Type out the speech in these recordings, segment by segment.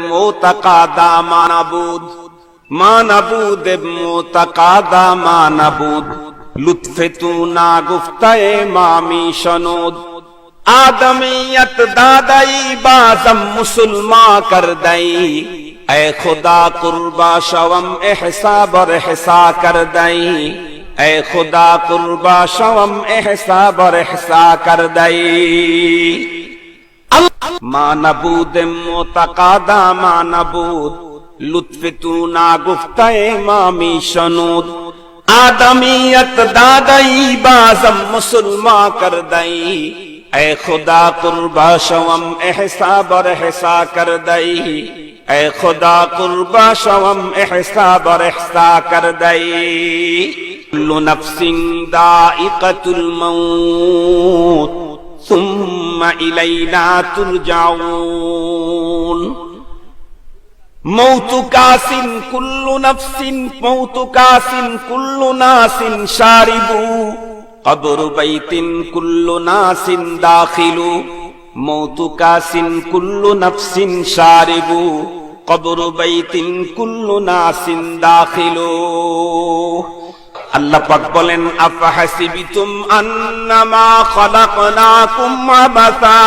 মুতাকাদা মানাবুদ মুতাকাদা মানাবুদ লুৎফে তু না গুফতায়ে মামি শনুদ आदमियत दादाई बाज़म मुसलमा कर दई ऐ खुदा कुर्बा शवम एहसा बर एहसा कर दई ऐ खुदा कुर्बा शवम एहसा बर एहसा कर दई मानबूद मुतकादा मानबूद लुत्फ तू ना गुफ्ताए मामी शनूद आदमियत दादाई बाज़म मुसलमा कर दई ऐ खुदा कुर्बा शवम एहसा बर एहसा कर दई ऐ खुदा कुर्बा शवम एहसा बर एहसा कर दई कुल्लु नफ्सिन दाइक़तुल मौत सुम्मा इलैना तुरजाऊन मौतु कासिन कुल्लु नफ्सिन मौतु कासिन कुल्लु नासिन शारिबू कब्र बैतिन कुल्लु नासिन दाखिलु मौतु कासिन कुल्लु नफ्सिन शारिबु कब्र बैतिन कुल्लु नासिन दाखिलु अल्लाह पाक बोलेन अफहसिबतुम अन्नमा खलकनाकुम अबसा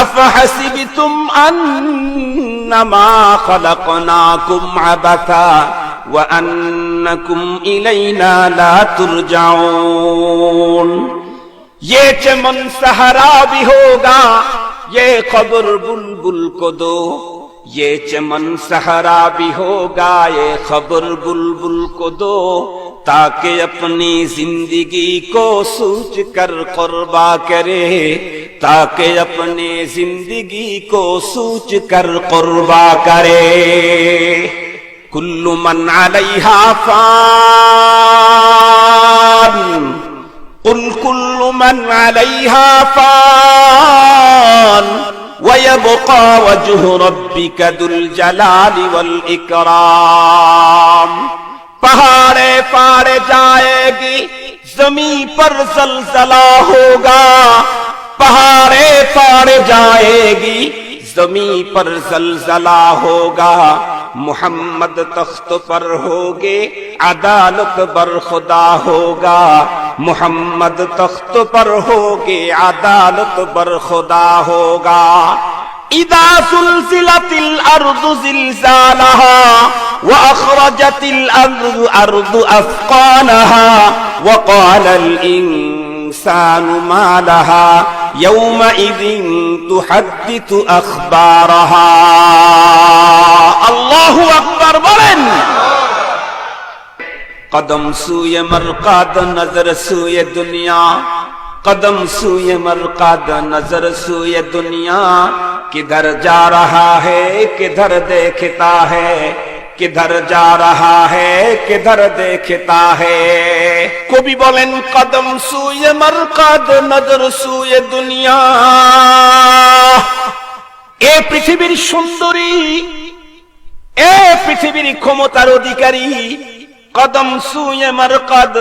अफहसिबतुम अन्नमा खलकनाकुम अबसा व अन्नकुम इलैना ला तुरजाऊन ये चमन सहरा भी होगा ये खबर बुलबुल को दो ये चमन सहरा भी होगा ये खबर बुलबुल को दो ताकि अपनी जिंदगी को सोच कर कुर्बा करे ताकि अपनी जिंदगी को सोच कर कुर्बा करे कुल्लु मन अलैहा फान कुल कुल्लु मन अलैहा फान वयबका वजहु रब्बिका दुल जलाली वल इकराम पहाड़े फाड़े जाएगी ज़मीन पर ज़लज़ला होगा पहाड़े फाड़े जाएगी ज़मीन पर ज़लज़ला होगा मुहम्मद तख्त पर होगे अदालत बर खुदा होगा मुहम्मद तख्त पर होगे अदालत बर खुदा होगा इदा सुलसिलतिल अर्दु जिलजालहा व अखरजतिल अर्दु अफ़क़ानहा व क़ालल इंसानु मा लहा यौमइज़िन तुहद्दिथु अख़बारहा अल्लाहु अकबर बोलेन कदम सूए मरकाद नजर सूए दुनिया कदम सूए मरकाद नजर सूए दुनिया किधर जा रहा है किधर देखता है किधर जा रहा है किधर देखता है कवि बोलेन कदम सूए मरकाद नजर सूए दुनिया ए पृथिवीर सुंदरी ए पृथिवीर क्षमतार अधिकारी कदम सूए मरकद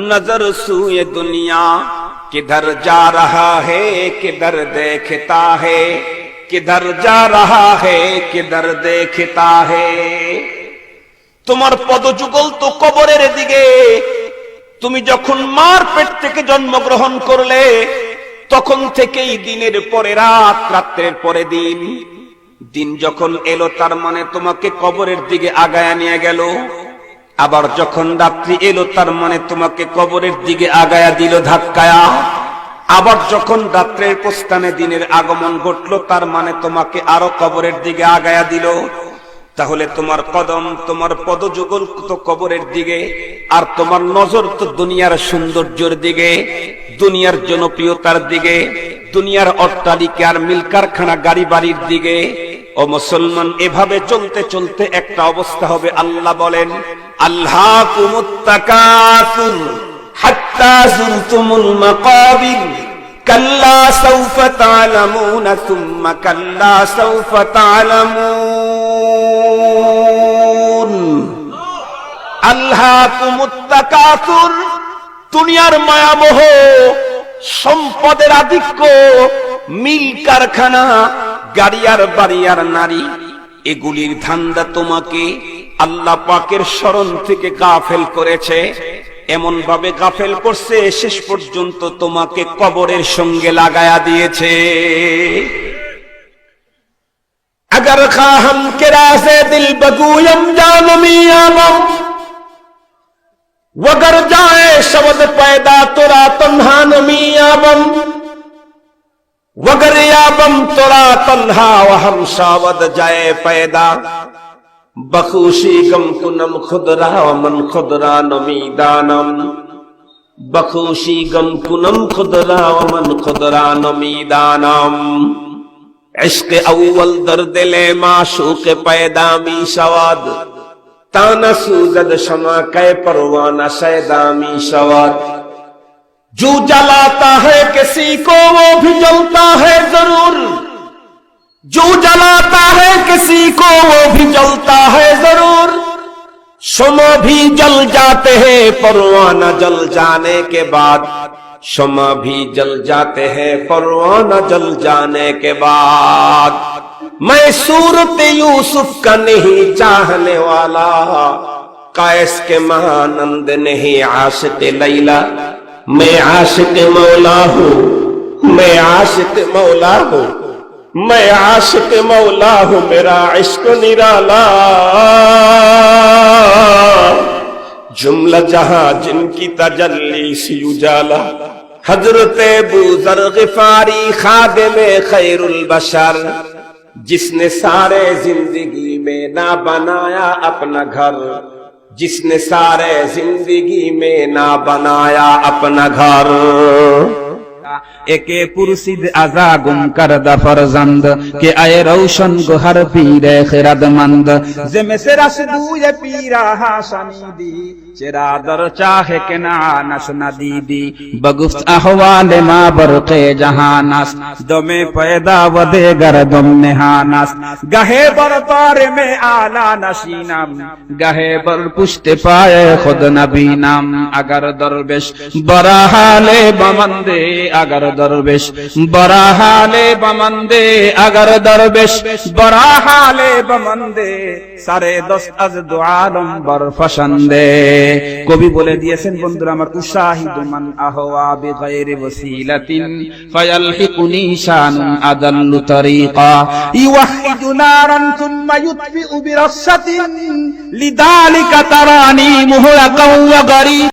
नजर सूए दुनिया किधर जा रहा है किधर देखता है किधर जा रहा है किधर देखता है তোমার পদযুগল তো কবরের দিকে তুমি যখন মার পেট থেকে জন্মগ্রহণ করলে তখন থেকেই দিনের পরে রাত রাতের পরে দিন দিন যখন এলো তার মানে তোমাকে কবরের দিকে আগায়া নিয়ে গেল আবার যখন রাত্রি এলো তার মানে তোমাকে কবরের দিকে আগায়া দিল ধাক্কায়া আবার যখন রাত্রের প্রস্থানে দিনের আগমন ঘটলো তার মানে তোমাকে আরো কবরের দিকে আগায়া দিল তাহলে তোমার কদম তোমার পদযুগল তো কবরের দিকে আর তোমার নজর তো দুনিয়ার সৌন্দর্যের দিকে দুনিয়ার জনপ্রিয়তার দিকে দুনিয়ার অট্টালিকা আর মিল কারখানা গাড়ি বাড়ির দিকে ও মুসলমান এভাবে চলতে চলতে একটা অবস্থা হবে আল্লাহ বলেন আল্লাহকুমুত তাকাসুর হাত্তা যুরতুমুল মাকাবির কাল্লা সাউফা তা'লামুনা সুম্মা কাল্লা সাউফা তা'লামুন আল্লাহকুমুত তাকাসুর দুনিয়ার মায়ামোহ সম্পদের আধিক্য মিল কারখানা, গাড়ি আর বাড়ি আর নারী, এগুলির ধান্দা তোমাকে আল্লাহ পাকের শরণ থেকে গাফেল করেছে। এমন ভাবে গাফেল করছে শেষ পর্যন্ত তোমাকে কবরের সঙ্গে লাগায়া দিয়েছে। अगर खा हम किरा से दिल बगूयम जानमी आबम वगर जाए शब्द पैदा तुरा तन्हा नमी आबम वगर आबम तुरा तन्हा वहम शावद जाए पैदा बखुशी गम कुनम खुदरा वमन खुदरा नमी दानम बखुशी गम कुनम खुदरा वमन खुदरा नमी दानम इश्क अव्वल दर्द ले माशूक पैदामी शवाद ताना सूजद शमा कै परवाना शैदामी शवाद जो जलाता है किसी को वो भी जलता है जरूर जो जलाता है किसी को वो भी जलता है जरूर शमा भी जल जाते हैं परवाना जल जाने के बाद शमा भी जल जाते हैं परवाना जल जाने के बाद मैं सूरत यूसुफ का नहीं चाहने वाला कैस के महानंद नहीं आशिक लैला मैं आशिक मौला हूँ मैं आशिक मौला हूँ मैं आशिक मौला हूँ मेरा इश्क निराला जुमला जहां जिनकी तजल्ली सी उजाला हजरत अबूजर गिफारी खादिमे खैरुल बशर जिसने सारे जिंदगी में ना बनाया अपना घर जिसने सारे जिंदगी में ना बनाया अपना घर एके पुरसिद आजा गुम कर द फरजंद के आए रोशन गुहर पीरे खिरदमंद जिमे से रसदू ये पीरा हाशनी दी चेरा दर चाहे के ना नस नदीदी बगुफ्त अहवाल मा बरके जहानस दमे पैदा वदे गरदम नेहानस गहे बर पारे में आला नशीनम गहे बर पुष्ट पाए खुद नबीनम अगर दरवेश बरा हाले बमंदे अगर दरवेश बरा हाले बमंदे अगर दरवेश बरा हाले बमंदे सारे दस्त अज दुआलम बर फशंदे কবি বলে দিয়েছেন বন্ধুরা আমার উশাহিদু মান আহওয়া বিগাইরি ওয়াসিলাতিন ফায়ালহিকুনি শানুন আদাল্লু তরিকা ইওয়াহিদু নারান সুম্মা ইউতফিউ বিরাসাতিন লিযালিকা তারানি মুহরাকাও ওয়া গারি